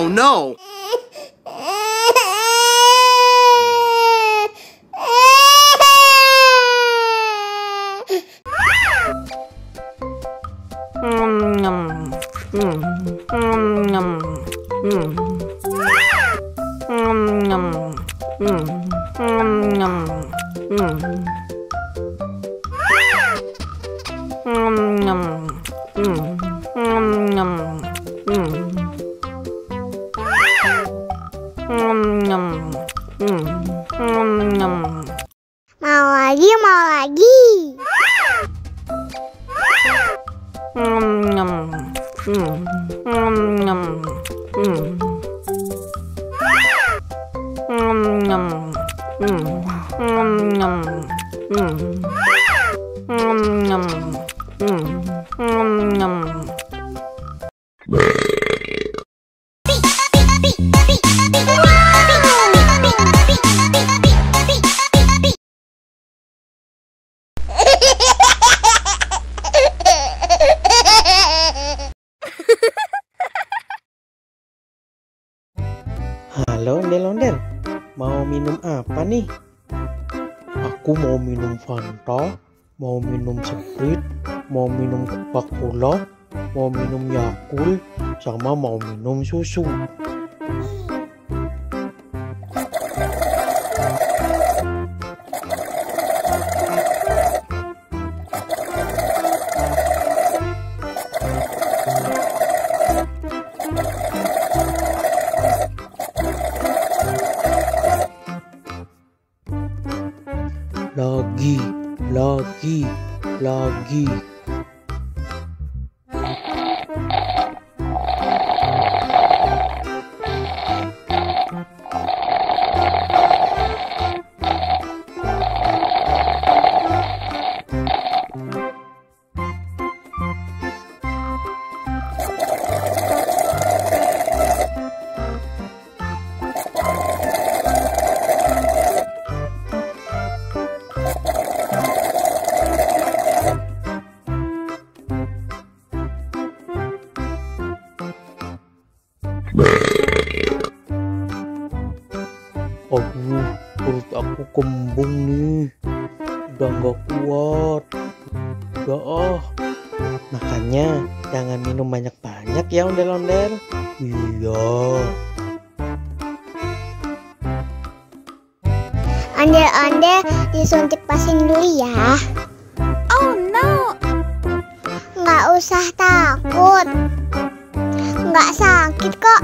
Oh no! Mau lagi, mau lagi. Halo Ondel-Ondel, mau minum apa nih? Aku mau minum Fanta, mau minum Sprite, mau minum Coca-Cola, mau minum Yakult, sama mau minum susu. Lagi. Aduh, perut aku kembung nih. Udah nggak kuat. Udah Makanya jangan minum banyak-banyak ya Ondel-Ondel. Iya. Ondel-ondel disuntik vaksin dulu ya. Oh no. Nggak usah takut. Nggak sakit kok.